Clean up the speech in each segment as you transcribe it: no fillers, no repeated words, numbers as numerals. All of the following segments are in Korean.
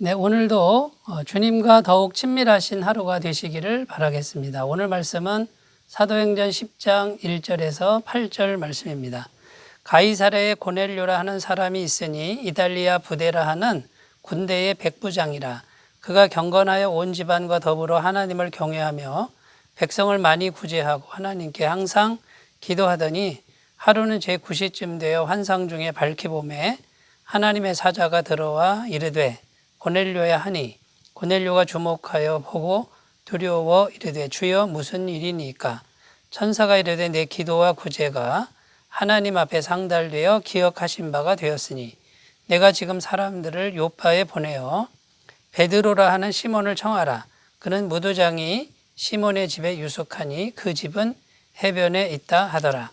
네, 오늘도 주님과 더욱 친밀하신 하루가 되시기를 바라겠습니다. 오늘 말씀은 사도행전 10장 1절에서 8절 말씀입니다. 가이사랴에 고넬료라 하는 사람이 있으니 이달리아 부대라 하는 군대의 백부장이라. 그가 경건하여 온 집안과 더불어 하나님을 경외하며 백성을 많이 구제하고 하나님께 항상 기도하더니 하루는 제9시쯤 되어 환상 중에 밝히 보매 하나님의 사자가 들어와 이르되 고넬료야 하니 고넬료가 주목하여 보고 두려워 이르되 주여 무슨 일이니까. 천사가 이르되 내 기도와 구제가 하나님 앞에 상달되어 기억하신 바가 되었으니 내가 지금 사람들을 요파에 보내어 베드로라 하는 시몬을 청하라. 그는 무도장이 시몬의 집에 유숙하니 그 집은 해변에 있다 하더라.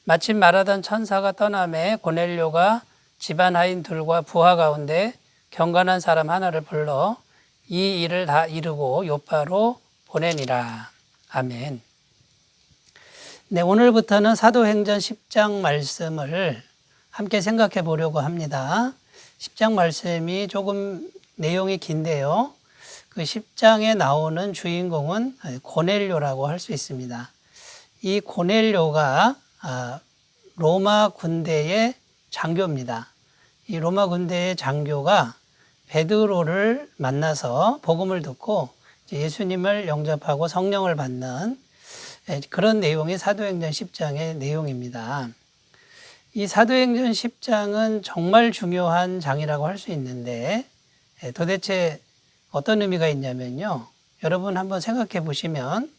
마침 말하던 천사가 떠나매 고넬료가 집안 하인들과 부하 가운데 경건한 사람 하나를 불러 이 일을 다 이루고 요파로 보내니라. 아멘. 네, 오늘부터는 사도행전 10장 말씀을 함께 생각해 보려고 합니다. 10장 말씀이 조금 내용이 긴데요. 그 10장에 나오는 주인공은 고넬료라고 할 수 있습니다. 이 고넬료가 로마 군대의 장교입니다. 이 로마 군대의 장교가 베드로를 만나서 복음을 듣고 예수님을 영접하고 성령을 받는 그런 내용이 사도행전 10장의 내용입니다. 이 사도행전 10장은 정말 중요한 장이라고 할 수 있는데 도대체 어떤 의미가 있냐면요. 여러분 한번 생각해 보시면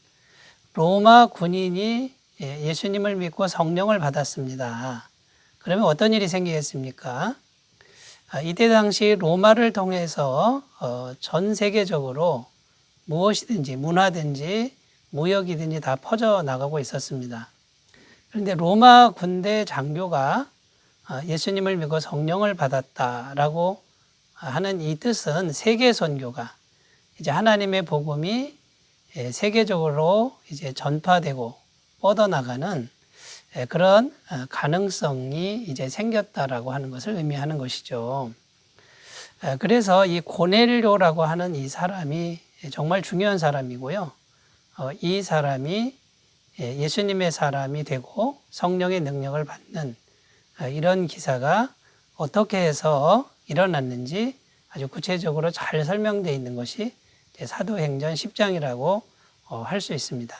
로마 군인이 예수님을 믿고 성령을 받았습니다. 그러면 어떤 일이 생기겠습니까? 이때 당시 로마를 통해서 전 세계적으로 무엇이든지 문화든지 무역이든지 다 퍼져나가고 있었습니다. 그런데 로마 군대 장교가 예수님을 믿고 성령을 받았다라고 하는 이 뜻은 세계 선교가 이제 하나님의 복음이 세계적으로 이제 전파되고 뻗어나가는 그런 가능성이 이제 생겼다라고 하는 것을 의미하는 것이죠. 그래서 이 고넬료라고 하는 이 사람이 정말 중요한 사람이고요. 이 사람이 예수님의 사람이 되고 성령의 능력을 받는 이런 기사가 어떻게 해서 일어났는지 아주 구체적으로 잘 설명되어 있는 것이 사도행전 10장이라고 할 수 있습니다.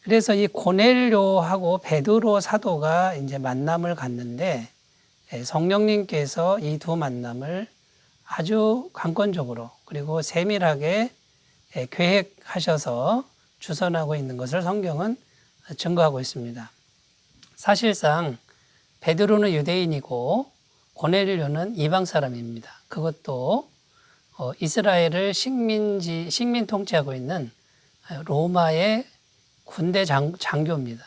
그래서 이 고넬료하고 베드로 사도가 이제 만남을 갖는데 성령님께서 이 두 만남을 아주 관건적으로 그리고 세밀하게 계획하셔서 주선하고 있는 것을 성경은 증거하고 있습니다. 사실상 베드로는 유대인이고 고넬료는 이방 사람입니다. 그것도 이스라엘을 식민 통치하고 있는 로마의 군대 장교입니다.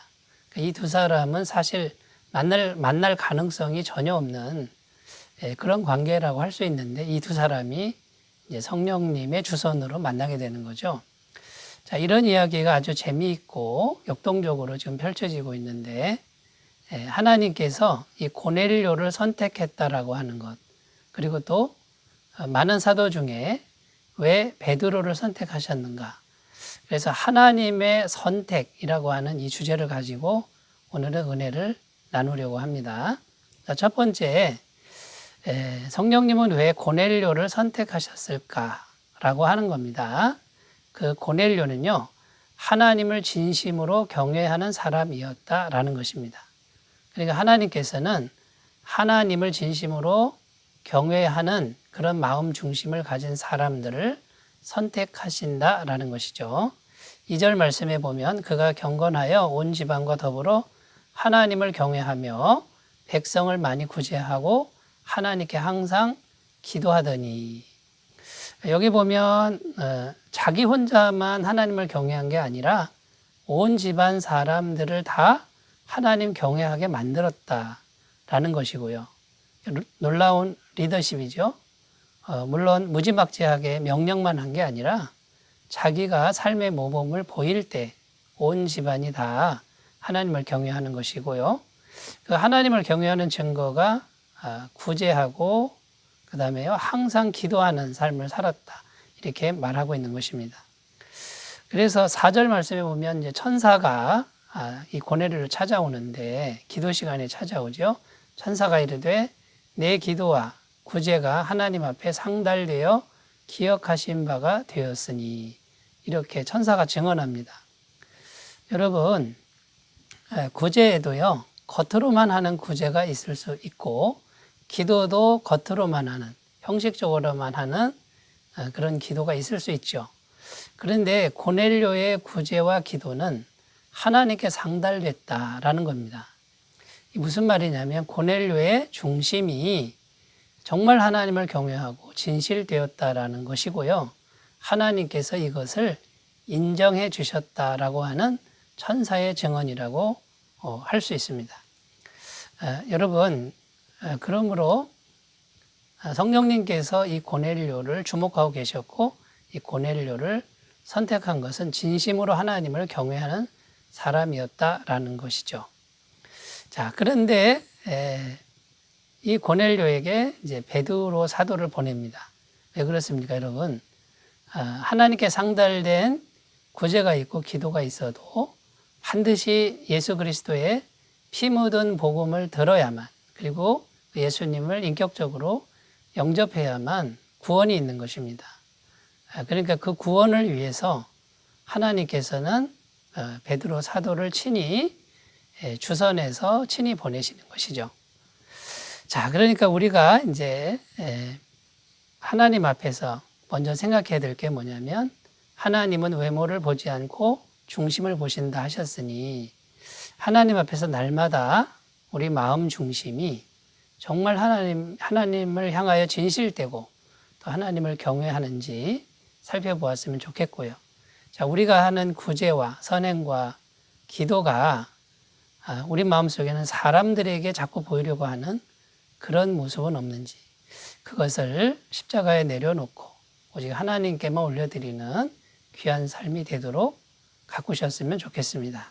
이 두 사람은 사실 만날 가능성이 전혀 없는 그런 관계라고 할 수 있는데 이 두 사람이 이제 성령님의 주선으로 만나게 되는 거죠. 자, 이런 이야기가 아주 재미있고 역동적으로 지금 펼쳐지고 있는데 하나님께서 이 고넬료를 선택했다라고 하는 것 그리고 또 많은 사도 중에 왜 베드로를 선택하셨는가? 그래서 하나님의 선택이라고 하는 이 주제를 가지고 오늘은 은혜를 나누려고 합니다. 자, 첫 번째, 성령님은 왜 고넬료를 선택하셨을까라고 하는 겁니다. 그 고넬료는요, 하나님을 진심으로 경외하는 사람이었다라는 것입니다. 그러니까 하나님께서는 하나님을 진심으로 경외하는 그런 마음 중심을 가진 사람들을 선택하신다라는 것이죠. 2절 말씀에 보면 그가 경건하여 온 집안과 더불어 하나님을 경외하며 백성을 많이 구제하고 하나님께 항상 기도하더니 여기 보면 자기 혼자만 하나님을 경외한 게 아니라 온 집안 사람들을 다 하나님 경외하게 만들었다라는 것이고요. 놀라운 리더십이죠. 물론 무지막지하게 명령만 한 게 아니라 자기가 삶의 모범을 보일 때 온 집안이 다 하나님을 경외하는 것이고요. 그 하나님을 경외하는 증거가 구제하고 그 다음에요, 항상 기도하는 삶을 살았다. 이렇게 말하고 있는 것입니다. 그래서 4절 말씀에 보면 이제 천사가 이 고넬료를 찾아오는데 기도 시간에 찾아오죠. 천사가 이르되 내 기도와 구제가 하나님 앞에 상달되어 기억하신 바가 되었으니 이렇게 천사가 증언합니다. 여러분, 구제에도요, 겉으로만 하는 구제가 있을 수 있고 기도도 겉으로만 하는, 형식적으로만 하는 그런 기도가 있을 수 있죠. 그런데 고넬료의 구제와 기도는 하나님께 상달됐다라는 겁니다. 무슨 말이냐면 고넬료의 중심이 정말 하나님을 경외하고 진실되었다라는 것이고요. 하나님께서 이것을 인정해 주셨다라고 하는 천사의 증언이라고 할 수 있습니다. 여러분, 그러므로 성령님께서 이 고넬료를 주목하고 계셨고 이 고넬료를 선택한 것은 진심으로 하나님을 경외하는 사람이었다라는 것이죠. 자, 그런데 이 고넬료에게 이제 베드로 사도를 보냅니다. 왜 그렇습니까, 여러분? 하나님께 상달된 구제가 있고 기도가 있어도 반드시 예수 그리스도의 피 묻은 복음을 들어야만, 그리고 예수님을 인격적으로 영접해야만 구원이 있는 것입니다. 그러니까 그 구원을 위해서 하나님께서는 베드로 사도를 친히 주선해서 친히 보내시는 것이죠. 자, 그러니까 우리가 이제 하나님 앞에서 먼저 생각해야 될 게 뭐냐면 하나님은 외모를 보지 않고 중심을 보신다 하셨으니 하나님 앞에서 날마다 우리 마음 중심이 정말 하나님을 향하여 진실되고 또 하나님을 경외하는지 살펴보았으면 좋겠고요. 자, 우리가 하는 구제와 선행과 기도가 우리 마음속에는 사람들에게 자꾸 보이려고 하는 그런 모습은 없는지 그것을 십자가에 내려놓고 오직 하나님께만 올려드리는 귀한 삶이 되도록 가꾸셨으면 좋겠습니다.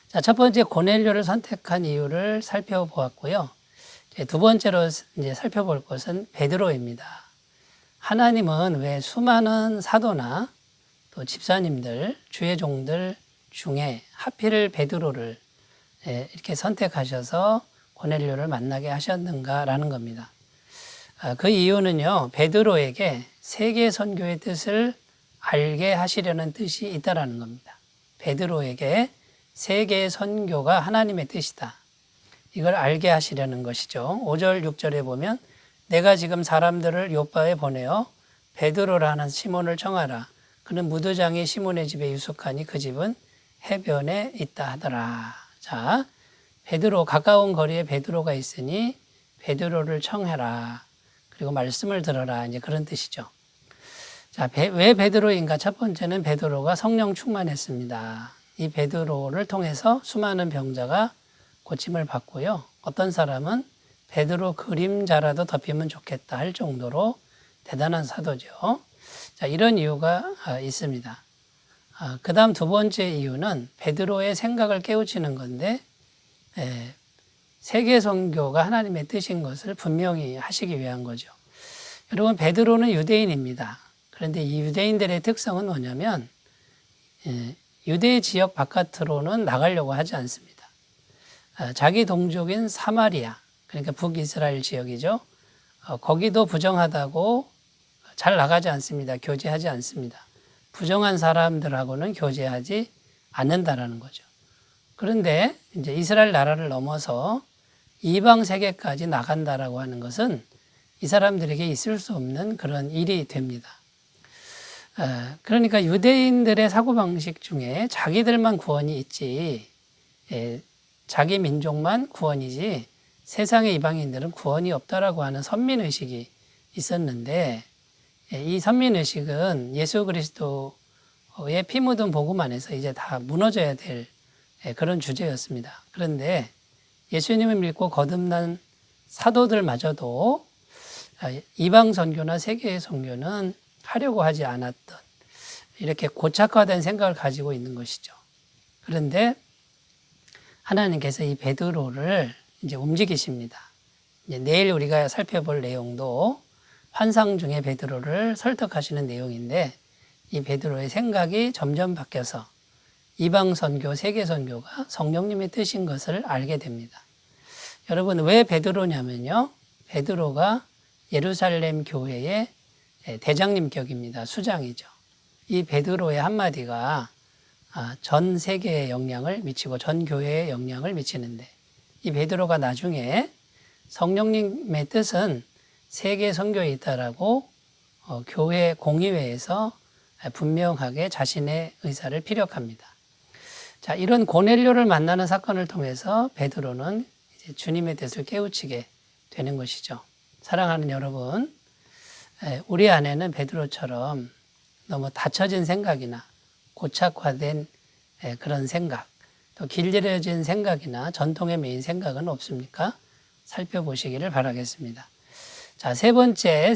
자, 첫 번째 고넬료를 선택한 이유를 살펴보았고요. 두 번째로 이제 살펴볼 것은 베드로입니다. 하나님은 왜 수많은 사도나 또 집사님들, 주의 종들 중에 하필 베드로를 이렇게 선택하셔서 고넬료를 만나게 하셨는가라는 겁니다. 그 이유는요, 베드로에게 세계 선교의 뜻을 알게 하시려는 뜻이 있다라는 겁니다. 베드로에게 세계 선교가 하나님의 뜻이다. 이걸 알게 하시려는 것이죠. 5절, 6절에 보면 내가 지금 사람들을 요바에 보내어 베드로라는 시몬을 청하라. 그는 무도장이 시몬의 집에 유숙하니 그 집은 해변에 있다 하더라. 자, 베드로, 가까운 거리에 베드로가 있으니 베드로를 청해라. 그리고 말씀을 들어라. 이제 그런 뜻이죠. 자, 왜 베드로인가? 첫 번째는 베드로가 성령 충만했습니다. 이 베드로를 통해서 수많은 병자가 고침을 받고요. 어떤 사람은 베드로 그림자라도 덮이면 좋겠다 할 정도로 대단한 사도죠. 자, 이런 이유가 있습니다. 그 다음 두 번째 이유는 베드로의 생각을 깨우치는 건데 세계 선교가 하나님의 뜻인 것을 분명히 하시기 위한 거죠. 여러분, 베드로는 유대인입니다. 그런데 이 유대인들의 특성은 뭐냐면 유대 지역 바깥으로는 나가려고 하지 않습니다. 자기 동족인 사마리아, 그러니까 북이스라엘 지역이죠. 거기도 부정하다고 잘 나가지 않습니다. 교제하지 않습니다. 부정한 사람들하고는 교제하지 않는다라는 거죠. 그런데 이제 이스라엘 나라를 넘어서 이방 세계까지 나간다라고 하는 것은 이 사람들에게 있을 수 없는 그런 일이 됩니다. 그러니까 유대인들의 사고방식 중에 자기들만 구원이 있지, 자기 민족만 구원이지 세상의 이방인들은 구원이 없다라고 하는 선민의식이 있었는데 이 선민의식은 예수 그리스도의 피 묻은 복음 안에서 이제 다 무너져야 될 그런 주제였습니다. 그런데 예수님을 믿고 거듭난 사도들마저도 이방 선교나 세계의 선교는 하려고 하지 않았던 이렇게 고착화된 생각을 가지고 있는 것이죠. 그런데 하나님께서 이 베드로를 이제 움직이십니다. 이제 내일 우리가 살펴볼 내용도 환상 중에 베드로를 설득하시는 내용인데 이 베드로의 생각이 점점 바뀌어서 이방 선교, 세계 선교가 성령님의 뜻인 것을 알게 됩니다. 여러분 왜 베드로냐면요. 베드로가 예루살렘 교회의 대장님 격입니다. 수장이죠. 이 베드로의 한마디가 전 세계에 영향을 미치고 전 교회에 영향을 미치는데 이 베드로가 나중에 성령님의 뜻은 세계 선교에 있다라고 교회 공의회에서 분명하게 자신의 의사를 피력합니다. 자, 이런 고넬료를 만나는 사건을 통해서 베드로는 이제 주님의 뜻을 깨우치게 되는 것이죠. 사랑하는 여러분, 우리 안에는 베드로처럼 너무 닫혀진 생각이나 고착화된 그런 생각, 또 길들여진 생각이나 전통에 매인 생각은 없습니까? 살펴보시기를 바라겠습니다. 자, 세 번째,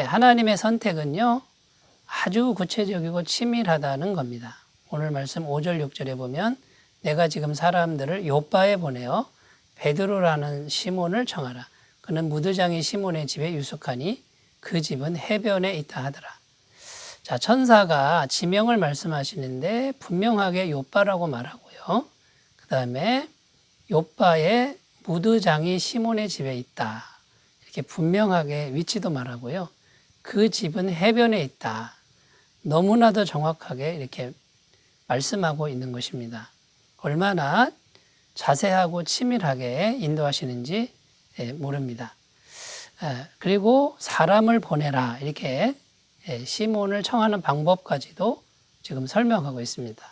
하나님의 선택은요, 아주 구체적이고 치밀하다는 겁니다. 오늘 말씀 5절, 6절에 보면 내가 지금 사람들을 요빠에 보내어 베드로라는 시몬을 청하라. 그는 무드장이 시몬의 집에 유숙하니 그 집은 해변에 있다 하더라. 자, 천사가 지명을 말씀하시는데 분명하게 요빠라고 말하고요. 그 다음에 요빠에 무드장이 시몬의 집에 있다. 이렇게 분명하게 위치도 말하고요. 그 집은 해변에 있다. 너무나도 정확하게 이렇게 말씀하고 있는 것입니다. 얼마나 자세하고 치밀하게 인도하시는지 모릅니다. 그리고 사람을 보내라 이렇게 시몬을 청하는 방법까지도 지금 설명하고 있습니다.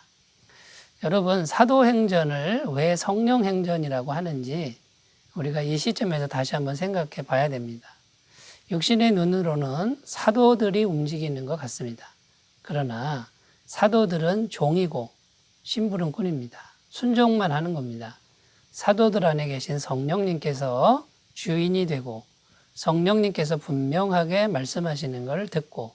여러분 사도행전을 왜 성령행전이라고 하는지 우리가 이 시점에서 다시 한번 생각해 봐야 됩니다. 육신의 눈으로는 사도들이 움직이는 것 같습니다. 그러나 사도들은 종이고 심부름 꾼입니다. 순종만 하는 겁니다. 사도들 안에 계신 성령님께서 주인이 되고 성령님께서 분명하게 말씀하시는 걸 듣고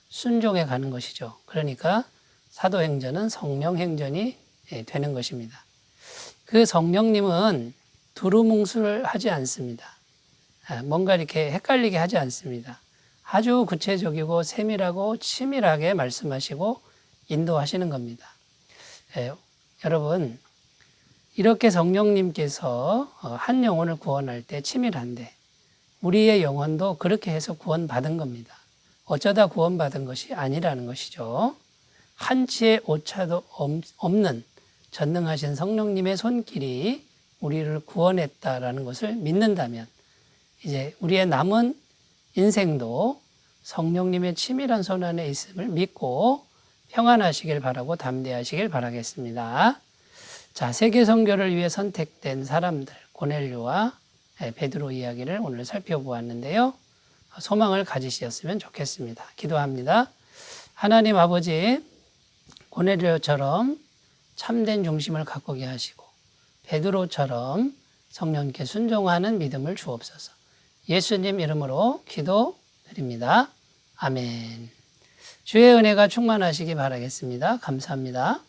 순종해 가는 것이죠. 그러니까 사도행전은 성령행전이 되는 것입니다. 그 성령님은 두루뭉술 하지 않습니다. 뭔가 이렇게 헷갈리게 하지 않습니다. 아주 구체적이고 세밀하고 치밀하게 말씀하시고 인도하시는 겁니다. 여러분 이렇게 성령님께서 한 영혼을 구원할 때 치밀한데 우리의 영혼도 그렇게 해서 구원받은 겁니다. 어쩌다 구원받은 것이 아니라는 것이죠. 한치의 오차도 없는 전능하신 성령님의 손길이 우리를 구원했다라는 것을 믿는다면 이제 우리의 남은 인생도 성령님의 치밀한 손 안에 있음을 믿고 평안하시길 바라고 담대하시길 바라겠습니다. 자, 세계 선교를 위해 선택된 사람들 고넬료와 베드로 이야기를 오늘 살펴보았는데요. 소망을 가지셨으면 좋겠습니다. 기도합니다. 하나님 아버지, 고넬료처럼 참된 중심을 갖고게 하시고 베드로처럼 성령께 순종하는 믿음을 주옵소서. 예수님 이름으로 기도드립니다. 아멘. 주의 은혜가 충만하시기 바라겠습니다. 감사합니다.